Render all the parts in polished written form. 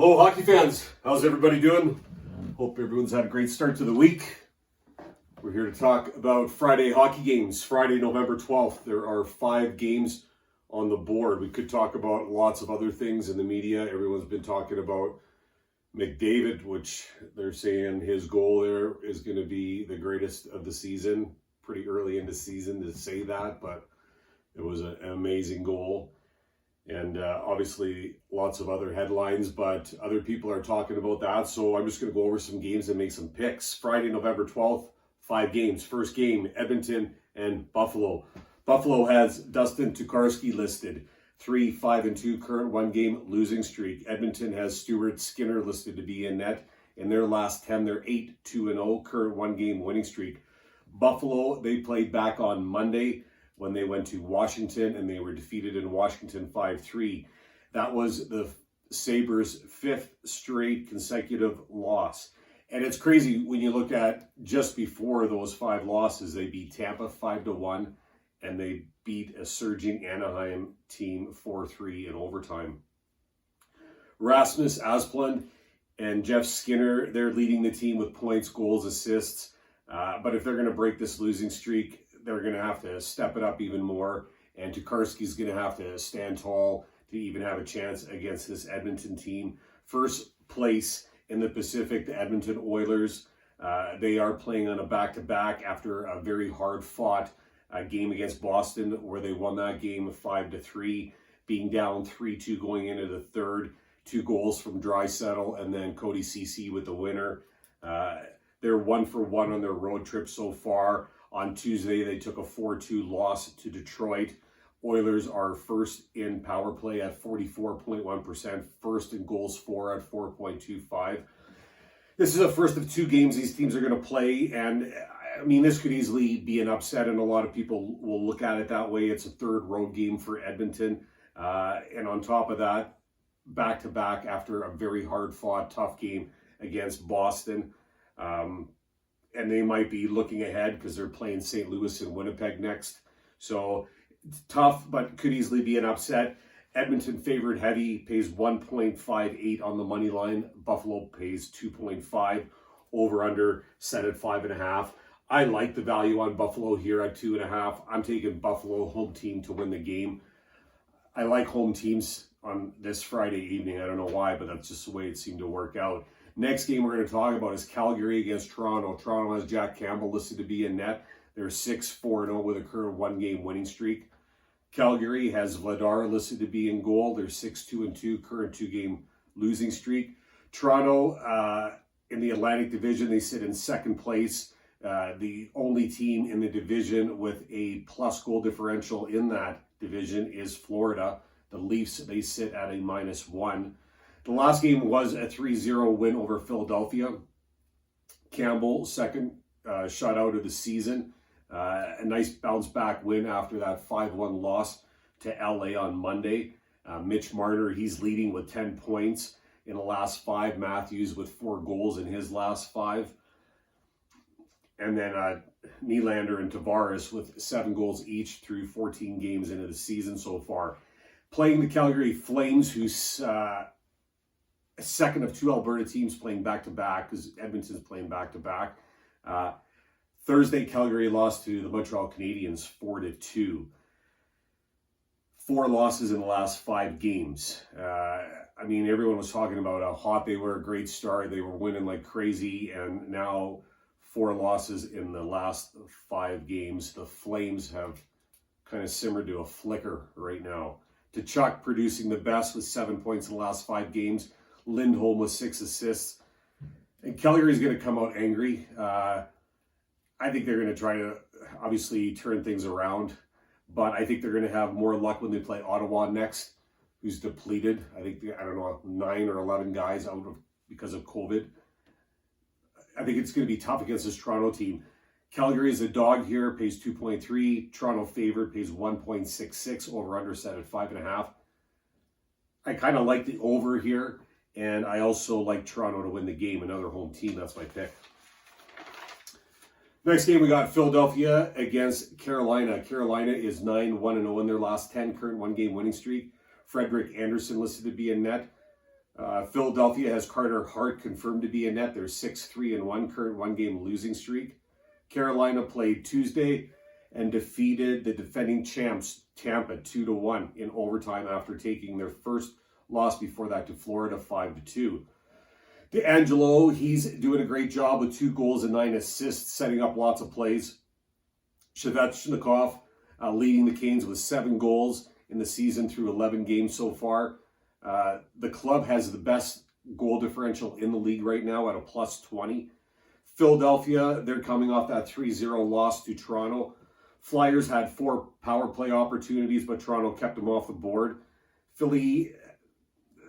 Hello, hockey fans. How's everybody doing? Hope everyone's had a great start to the week. We're here to talk about Friday hockey games. Friday, November 12th. There are 5 games on the board. We could talk about lots of other things in the media. Everyone's been talking about McDavid, which they're saying his goal there is going to be the greatest of the season. Pretty early in the season to say that, but it was an amazing goal. And obviously lots of other headlines, but other people are talking about that. So I'm just going to go over some games and make some picks. Friday, November 12th, 5 games. First game, Edmonton and Buffalo. Buffalo has Dustin Tokarski listed. 3-5-2 current 1-game losing streak. Edmonton has Stuart Skinner listed to be in net. In their last 10, they're 8-2-0 current 1-game winning streak. Buffalo, they played back on Monday when they went to Washington, and they were defeated in Washington 5-3. That was the Sabres' 5th straight consecutive loss. And it's crazy when you look at just before those 5 losses, they beat Tampa 5-1, and they beat a surging Anaheim team 4-3 in overtime. Rasmus Asplund and Jeff Skinner, they're leading the team with points, goals, assists. But if they're going to break this losing streak, they're going to have to step it up even more, and Tokarski's going to have to stand tall to even have a chance against this Edmonton team. First place in the Pacific, the Edmonton Oilers. They are playing on a back-to-back after a very hard-fought game against Boston, where they won that game 5-3, being down 3-2 going into the third. 2 goals from Draisaitl and then Cody Ceci with the winner. They're 1-for-1 on their road trip so far. On Tuesday, they took a 4-2 loss to Detroit. Oilers are first in power play at 44.1%, first in goals for at 4.25. This is the first of 2 games these teams are going to play, and I mean, this could easily be an upset, and a lot of people will look at it that way. It's a 3rd road game for Edmonton, and on top of that, back-to-back after a very hard-fought, tough game against Boston. And they might be looking ahead because they're playing St. Louis and Winnipeg next. So it's tough, but could easily be an upset. Edmonton favored heavy, pays 1.58 on the money line. Buffalo pays 2.5. Over under set at 5.5. I like the value on Buffalo here at 2.5. I'm taking Buffalo home team to win the game. I like home teams on this Friday evening. I don't know why, but that's just the way it seemed to work out. Next game we're going to talk about is Calgary against Toronto. Toronto has Jack Campbell listed to be in net. They're 6-4-0 with a current 1-game winning streak. Calgary has Vladar listed to be in goal. They're 6-2-2, current 2-game losing streak. Toronto, in the Atlantic Division, they sit in 2nd place. The only team in the division with a plus goal differential in that division is Florida. The Leafs, they sit at a -1. The last game was a 3-0 win over Philadelphia. Campbell, 2nd shutout of the season. A nice bounce-back win after that 5-1 loss to LA on Monday. Mitch Marner, he's leading with 10 points in the last 5. Matthews with 4 goals in his last 5. And then Nylander and Tavares with 7 goals each through 14 games into the season so far. Playing the Calgary Flames, who's second of 2 Alberta teams playing back-to-back, because Edmonton's playing back-to-back. Thursday, Calgary lost to the Montreal Canadiens 4-2. 4 losses in the last 5 games. I mean, everyone was talking about how hot they were, a great start. They were winning like crazy, and now 4 losses in the last 5 games. The Flames have kind of simmered to a flicker right now. Tkachuk producing the best with 7 points in the last 5 games. Lindholm with 6 assists. And Calgary's going to come out angry. I think they're going to try to obviously turn things around. But I think they're going to have more luck when they play Ottawa next, who's depleted. I think, 9 or 11 guys out because of COVID. I think it's going to be tough against this Toronto team. Calgary is a dog here, pays 2.3. Toronto favored, pays 1.66. Over under set at 5.5. I kind of like the over here. And I also like Toronto to win the game, another home team. That's my pick. Next game, we got Philadelphia against Carolina. Carolina is 9-1-0 in their last 10, current 1-game winning streak. Frederik Andersen listed to be in net. Philadelphia has Carter Hart confirmed to be in net. They're 6-3-1, current one-game losing streak. Carolina played Tuesday and defeated the defending champs Tampa 2-1 in overtime after taking their first loss before that to Florida 5-2. D'Angelo, he's doing a great job with 2 goals and 9 assists, setting up lots of plays. Svechnikov leading the Canes with 7 goals in the season through 11 games so far. The club has the best goal differential in the league right now at a +20. Philadelphia, they're coming off that 3-0 loss to Toronto. Flyers had 4 power play opportunities, but Toronto kept them off the board. Philly,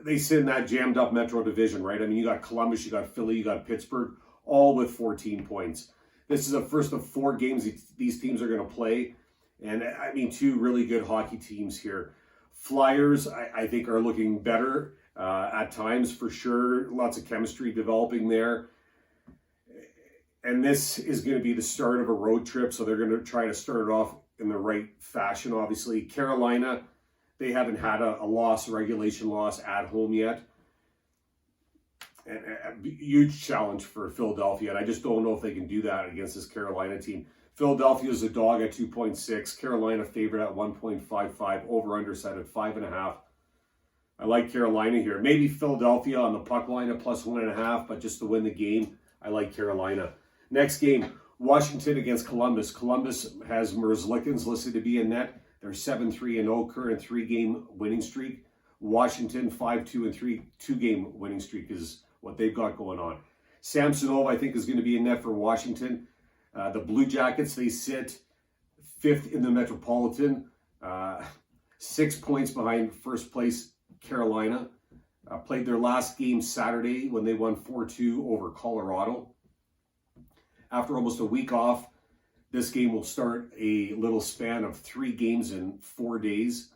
they sit in that jammed up Metro division, right? I mean, you got Columbus, you got Philly, you got Pittsburgh, all with 14 points. This is the first of 4 games these teams are going to play. And I mean, 2 really good hockey teams here. Flyers, I think, are looking better at times for sure. Lots of chemistry developing there. And this is going to be the start of a road trip, so they're going to try to start it off in the right fashion, obviously. Carolina, they haven't had a regulation loss at home yet. And a huge challenge for Philadelphia, and I just don't know if they can do that against this Carolina team. Philadelphia is a dog at 2.6. Carolina favorite at 1.55. Over-under set at 5.5. I like Carolina here. Maybe Philadelphia on the puck line at +1.5, but just to win the game, I like Carolina. Next game, Washington against Columbus. Columbus has Merzlikins listed to be in net. They're 7-3-0, current 3-game winning streak. Washington 5-2-3, 2-game winning streak is what they've got going on. Samsonov, I think, is going to be in net for Washington. The Blue Jackets, they sit 5th in the Metropolitan, 6 points behind first place Carolina. Played their last game Saturday when they won 4-2 over Colorado. After almost a week off, this game will start a little span of 3 games in 4 days.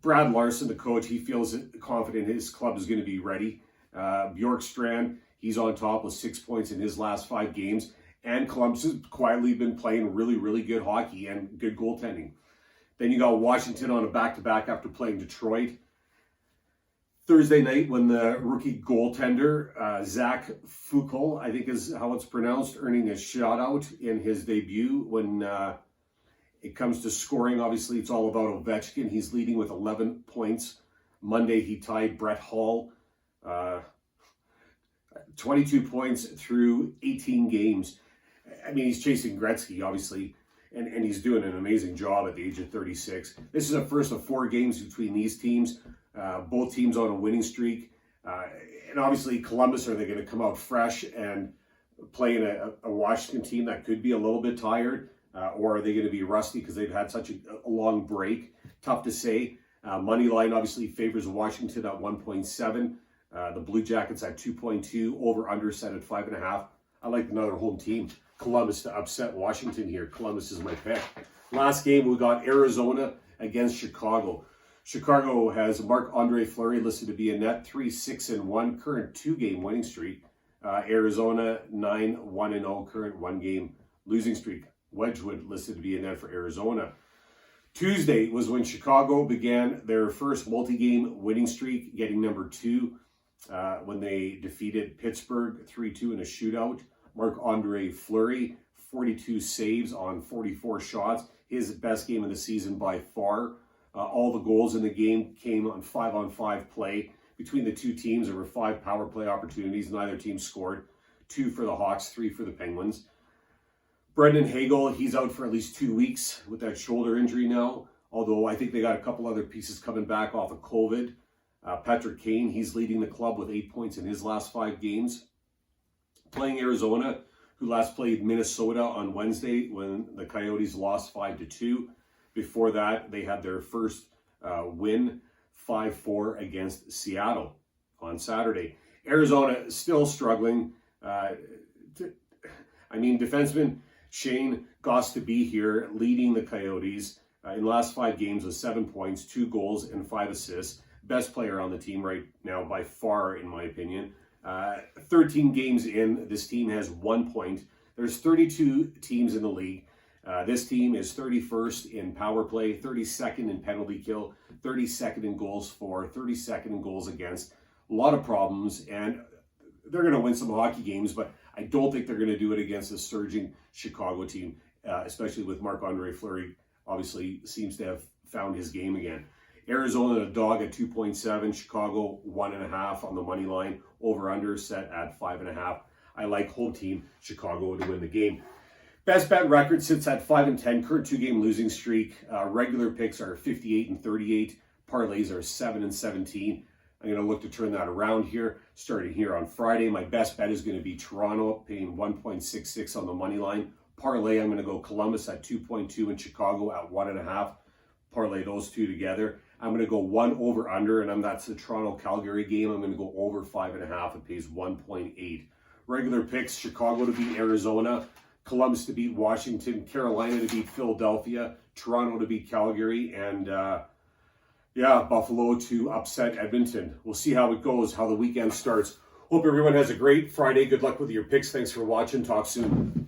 Brad Larson, the coach, he feels confident his club is going to be ready. Bjorkstrand, he's on top with 6 points in his last 5 games. And Columbus has quietly been playing really, really good hockey and good goaltending. Then you got Washington on a back-to-back after playing Detroit. Thursday night, when the rookie goaltender, Zach Fuchel, I think is how it's pronounced, earning a shutout in his debut. When it comes to scoring, obviously it's all about Ovechkin. He's leading with 11 points. Monday, he tied Brett Hull. 22 points through 18 games. I mean, he's chasing Gretzky, obviously, and he's doing an amazing job at the age of 36. This is the first of 4 games between these teams. Both teams on a winning streak. And obviously, Columbus, are they going to come out fresh and play in a Washington team that could be a little bit tired? Or are they going to be rusty because they've had such a long break? Tough to say. Money line obviously favors Washington at 1.7. The Blue Jackets at 2.2. Over-under set at 5.5. I like another home team, Columbus, to upset Washington here. Columbus is my pick. Last game, we got Arizona against Chicago. Chicago has Marc-Andre Fleury listed to be in net, 3-6-1, current 2-game winning streak. Arizona 9-1-0, current 1-game losing streak. Wedgwood listed to be in net for Arizona. Tuesday was when Chicago began their first multi-game winning streak, getting number 2 when they defeated Pittsburgh 3-2 in a shootout. Marc-Andre Fleury, 42 saves on 44 shots. His best game of the season by far. All the goals in the game came on 5-on-5 play. Between the two teams, there were 5 power play opportunities. Neither team scored. 2 for the Hawks, 3 for the Penguins. Brendan Hagel, he's out for at least 2 weeks with that shoulder injury now. Although I think they got a couple other pieces coming back off of COVID. Patrick Kane, he's leading the club with 8 points in his last 5 games. Playing Arizona, who last played Minnesota on Wednesday when the Coyotes lost 5-2. Before that, they had their first win, 5-4 against Seattle on Saturday. Arizona still struggling. Defenseman Shane Goss to be here, leading the Coyotes in the last 5 games with 7 points, 2 goals, and 5 assists. Best player on the team right now by far, in my opinion. 13 games in, this team has 1 point. There's 32 teams in the league. This team is 31st in power play, 32nd in penalty kill, 32nd in goals for, 32nd in goals against. A lot of problems, and they're going to win some hockey games, but I don't think they're going to do it against a surging Chicago team, especially with Marc-Andre Fleury. Obviously seems to have found his game again. Arizona, a dog at 2.7. Chicago, 1.5 on the money line. Over-under set at 5.5. I like home team Chicago to win the game. Best bet record sits at 5-10. Current 2-game losing streak. Regular picks are 58-38. Parlays are 7-17. I'm going to look to turn that around here, starting here on Friday. My best bet is going to be Toronto, paying 1.66 on the money line. Parlay, I'm going to go Columbus at 2.2 and Chicago at 1.5. Parlay those two together. I'm going to go 1 over-under, and that's the Toronto-Calgary game. I'm going to go over 5.5. It pays 1.8. Regular picks, Chicago to beat Arizona, Columbus to beat Washington, Carolina to beat Philadelphia, Toronto to beat Calgary, and Buffalo to upset Edmonton. We'll see how it goes, how the weekend starts. Hope everyone has a great Friday. Good luck with your picks. Thanks for watching. Talk soon.